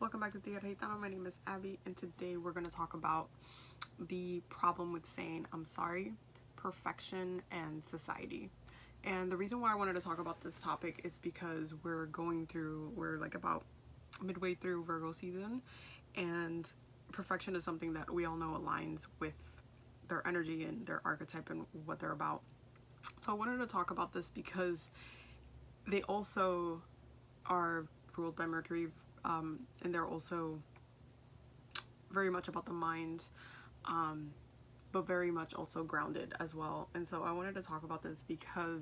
Welcome back to Tía Gitana. My name is Abby, and today we're going to talk about the problem with saying I'm sorry, perfection, and society. And the reason why I wanted to talk about this topic is because we're like about midway through Virgo season, and perfection is something that we all know aligns with their energy and their archetype and what they're about. So I wanted to talk about this because they also are ruled by Mercury, and they're also very much about the mind, but very much also grounded as well. And so I wanted to talk about this because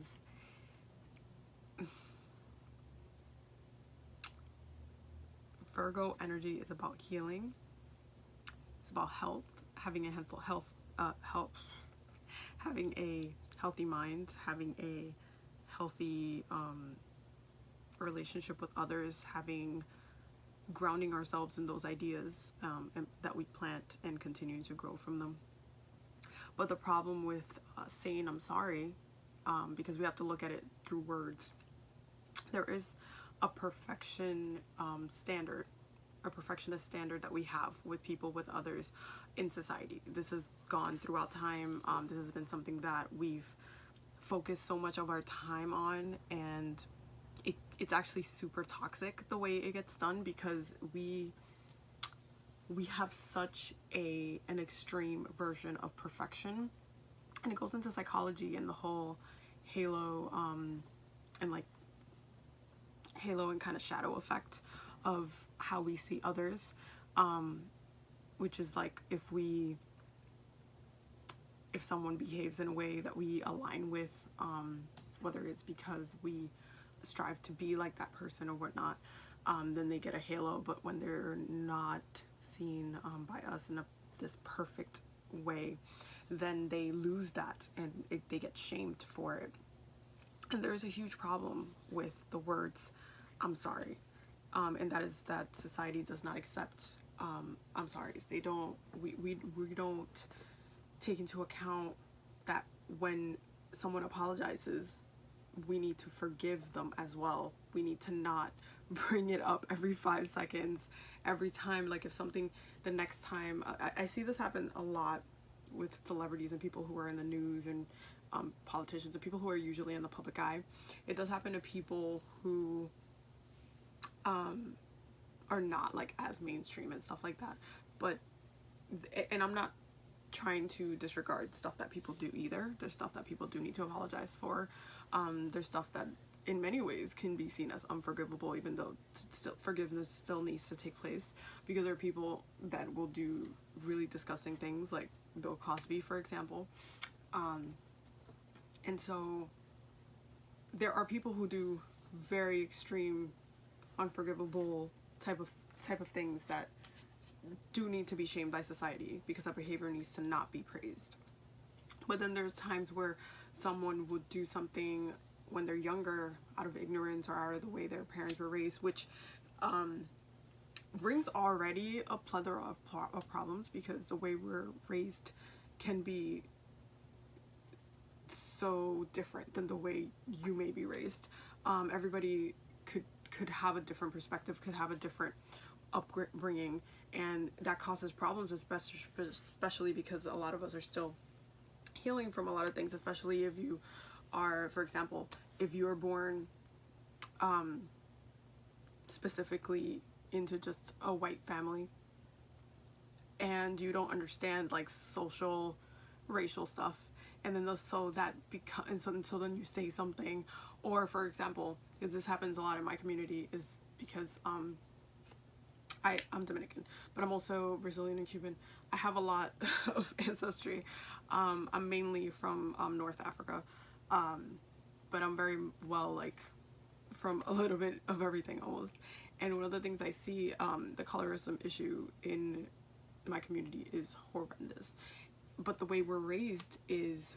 Virgo energy is about healing. It's about health, having a having a healthy mind, having a healthy relationship with others, grounding ourselves in those ideas and that we plant and continuing to grow from them. But the problem with saying I'm sorry, because we have to look at it through words, there is a perfectionist standard that we have with people, with others in society. This has gone throughout time. This has been something that we've focused so much of our time on, and it's actually super toxic the way it gets done, because we have such an extreme version of perfection, and it goes into psychology and the whole halo and kind of shadow effect of how we see others, which is like if someone behaves in a way that we align with, whether it's because we strive to be like that person or whatnot, then they get a halo. But when they're not seen by us in this perfect way, then they lose that, and they get shamed for it. And there's a huge problem with the words I'm sorry, and that is that society does not accept I'm sorry. We don't take into account that when someone apologizes, we need to forgive them as well. We need to not bring it up every 5 seconds, every time. Like if something, the next time, I see this happen a lot with celebrities and people who are in the news, and politicians and people who are usually in the public eye. It does happen to people who are not like as mainstream and stuff like that. But, and I'm not trying to disregard stuff that people do either. There's stuff that people do need to apologize for. There's stuff that in many ways can be seen as unforgivable, even though forgiveness still needs to take place, because there are people that will do really disgusting things, like Bill Cosby, for example. And so there are people who do very extreme, unforgivable type of things that do need to be shamed by society, because that behavior needs to not be praised. But then there's times where someone would do something when they're younger out of ignorance or out of the way their parents were raised, which brings already a plethora of problems, because the way we're raised can be so different than the way you may be raised. Everybody could have a different perspective, could have a different upbringing, and that causes problems, especially because a lot of us are still healing from a lot of things, especially if you are, for example, if you are born specifically into just a white family, and you don't understand like social, racial stuff, and then so then you say something, or for example, because this happens a lot in my community, is because I'm Dominican, but I'm also Brazilian and Cuban. I have a lot of ancestry. I'm mainly from North Africa, but I'm very well, like, from a little bit of everything almost. And one of the things I see, the colorism issue in my community is horrendous. But the way we're raised is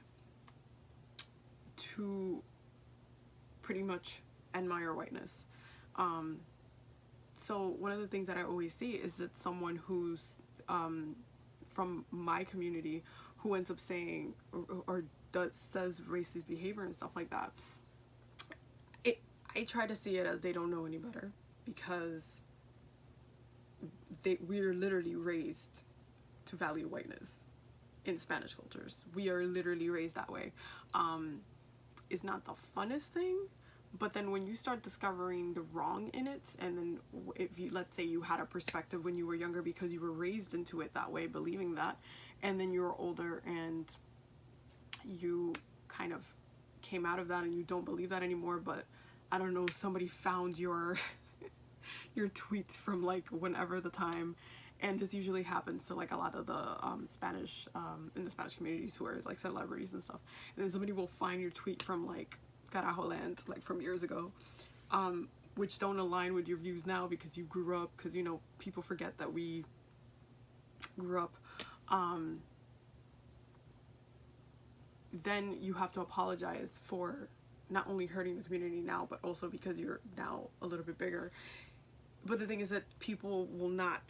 to pretty much admire whiteness. So one of the things that I always see is that someone who's from my community who ends up saying or says racist behavior and stuff like that, I try to see it as they don't know any better, because we're literally raised to value whiteness in Spanish cultures. We are literally raised that way. It's not the funnest thing, but then when you start discovering the wrong in it, and then if you, let's say you had a perspective when you were younger because you were raised into it that way, believing that, and then you're older and you kind of came out of that and you don't believe that anymore, but I don't know, somebody found your your tweets from like whenever the time, and this usually happens to like a lot of the Spanish in the Spanish communities who are like celebrities and stuff, and then somebody will find your tweet from like Carajo Land, like from years ago, which don't align with your views now because you grew up, because you know, people forget that we grew up, then you have to apologize for not only hurting the community now, but also because you're now a little bit bigger. But the thing is that people will not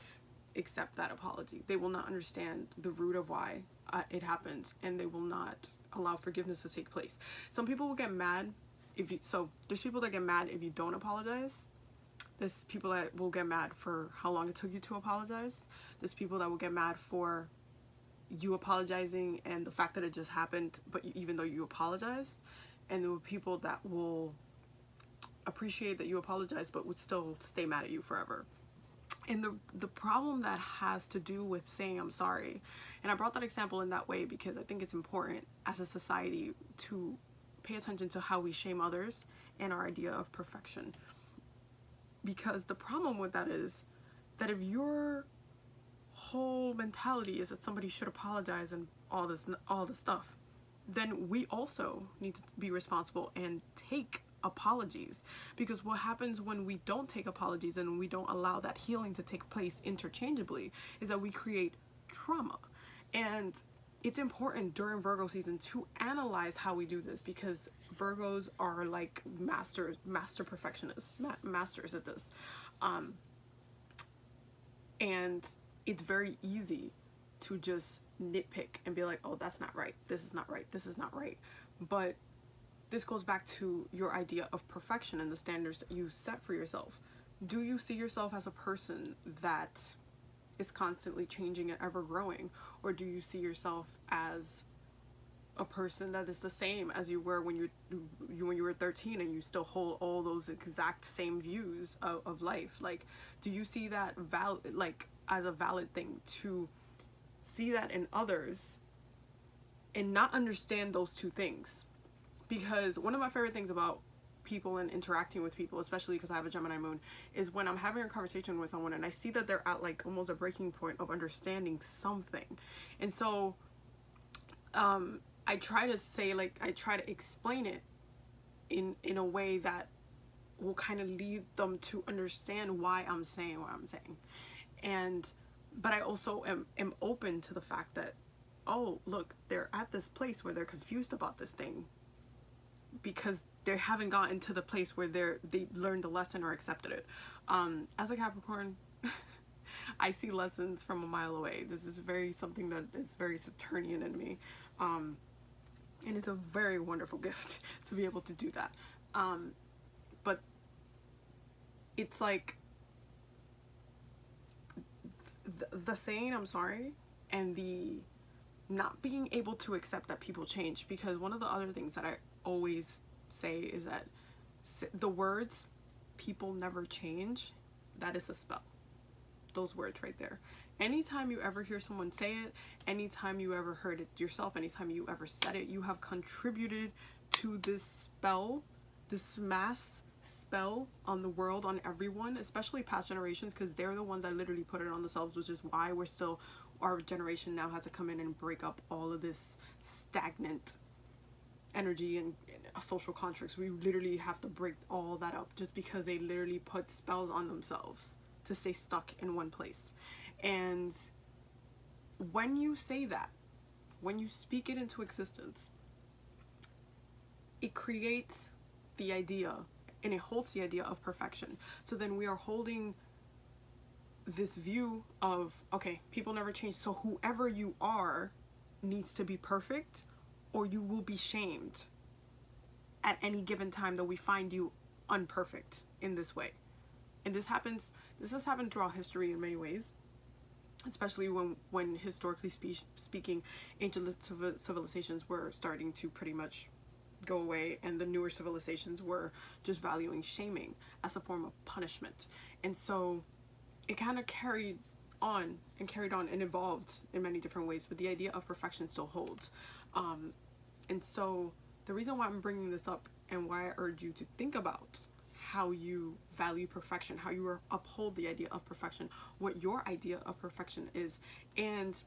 accept that apology. They will not understand the root of why it happened, and they will not allow forgiveness to take place. Some people will get mad if you, so there's people that get mad if you don't apologize. There's people that will get mad for how long it took you to apologize. There's people that will get mad for you apologizing and the fact that it just happened, but even though you apologized. And there were people that will appreciate that you apologize but would still stay mad at you forever. And the problem that has to do with saying I'm sorry, and I brought that example in that way because I think it's important as a society to pay attention to how we shame others and our idea of perfection. Because the problem with that is that if your whole mentality is that somebody should apologize and all this stuff, then we also need to be responsible and take apologies. Because what happens when we don't take apologies and we don't allow that healing to take place interchangeably is that we create trauma. And it's important during Virgo season to analyze how we do this, because Virgos are like master perfectionists, masters at this, and it's very easy to just nitpick and be like, oh, that's not right, this is not right, this is not right. But this goes back to your idea of perfection and the standards that you set for yourself. Do you see yourself as a person that is constantly changing and ever growing, or do you see yourself as a person that is the same as you were when you were 13 and you still hold all those exact same views of life? Like, do you see that as a valid thing to see that in others and not understand those two things? Because one of my favorite things about people and interacting with people, especially because I have a Gemini moon, is when I'm having a conversation with someone and I see that they're at like almost a breaking point of understanding something. And so I try to explain it in a way that will kind of lead them to understand why I'm saying what I'm saying. But I also am open to the fact that, oh, look, they're at this place where they're confused about this thing because they haven't gotten to the place where they learned the lesson or accepted it. As a Capricorn, I see lessons from a mile away. This is something that is very Saturnian in me. And it's a very wonderful gift to be able to do that. But it's like the saying I'm sorry and the not being able to accept that people change. Because one of the other things that I always say is that the words "people never change," that is a spell. Those words right there. Anytime you ever hear someone say it, anytime you ever heard it yourself, anytime you ever said it, you have contributed to this spell, this mass spell on the world, on everyone, especially past generations, because they're the ones that literally put it on themselves, which is why our generation now has to come in and break up all of this stagnant energy and social constructs. We literally have to break all that up just because they literally put spells on themselves to stay stuck in one place. And when you say that, when you speak it into existence, it creates the idea and it holds the idea of perfection. So then we are holding this view of, okay, people never change, so whoever you are needs to be perfect, or you will be shamed at any given time that we find you unperfect in this way. And this has happened throughout history in many ways, especially when historically speaking, ancient civilizations were starting to pretty much go away, and the newer civilizations were just valuing shaming as a form of punishment. And so it kind of carried on and evolved in many different ways, but the idea of perfection still holds. And so the reason why I'm bringing this up, and why I urge you to think about how you value perfection, how you uphold the idea of perfection, what your idea of perfection is, and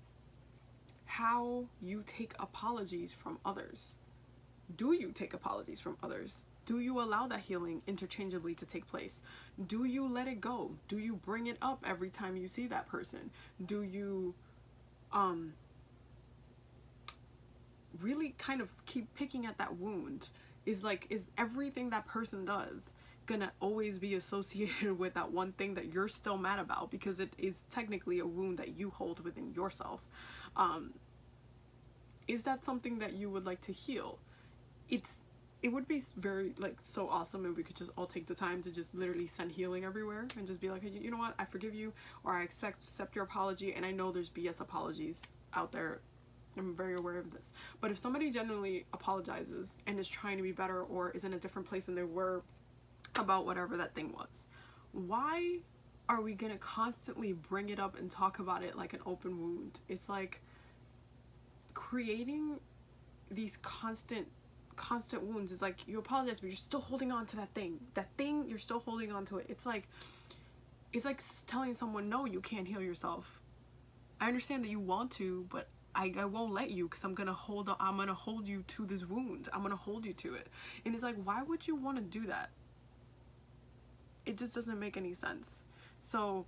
how you take apologies from others. Do you take apologies from others? Do you allow that healing interchangeably to take place? Do you let it go? Do you bring it up every time you see that person? Do you really kind of keep picking at that wound? Is everything that person does gonna always be associated with that one thing that you're still mad about, because it is technically a wound that you hold within yourself? Is that something that you would like to heal? It would be very so awesome if we could just all take the time to just literally send healing everywhere and just be like, hey, you know what, I forgive you, or I accept your apology. And I know there's BS apologies out there, I'm very aware of this, but if somebody genuinely apologizes and is trying to be better, or is in a different place than they were about whatever that thing was, why are we gonna constantly bring it up and talk about it like an open wound? It's like creating these constant wounds. Is like, you apologize, but you're still holding on to that thing, you're still holding on to it. It's like telling someone, no, you can't heal yourself. I understand that you want to, but I won't let you, because I'm gonna hold you to this wound. I'm gonna hold you to it. And it's like, why would you want to do that? It just doesn't make any sense. So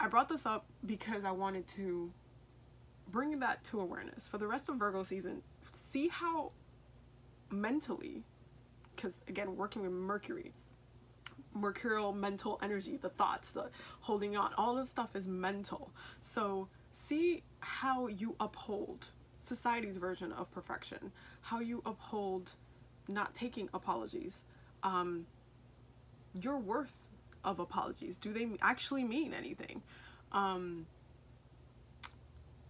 I brought this up because I wanted to bring that to awareness for the rest of Virgo season. See how mentally, because again, working with mercurial mental energy, the thoughts, the holding on, all this stuff is mental. So see how you uphold society's version of perfection, how you uphold not taking apologies, your worth of apologies. Do they actually mean anything?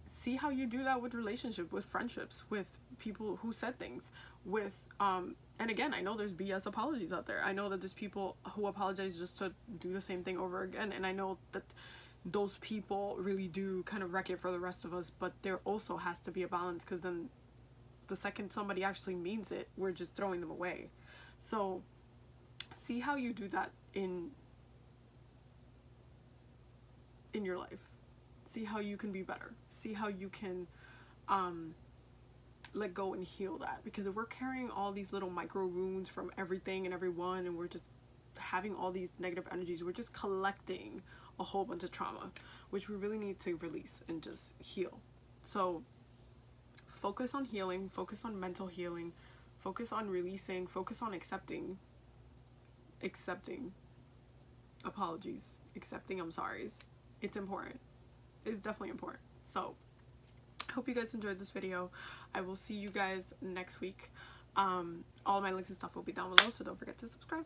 See how you do that with relationships, with friendships, with people who said things, with and again, I know there's BS apologies out there. I know that there's people who apologize just to do the same thing over again, and I know that those people really do kind of wreck it for the rest of us. But there also has to be a balance, because then the second somebody actually means it, we're just throwing them away. So see how you do that in your life. See how you can be better. See how you can let go and heal that. Because if we're carrying all these little micro wounds from everything and everyone, and we're just having all these negative energies, we're just collecting a whole bunch of trauma, which we really need to release and just heal. So focus on healing, focus on mental healing, focus on releasing, focus on accepting apologies, accepting I'm sorries. It's important. It's definitely important. So I hope you guys enjoyed this video. I will see you guys next week. All my links and stuff will be down below, so don't forget to subscribe.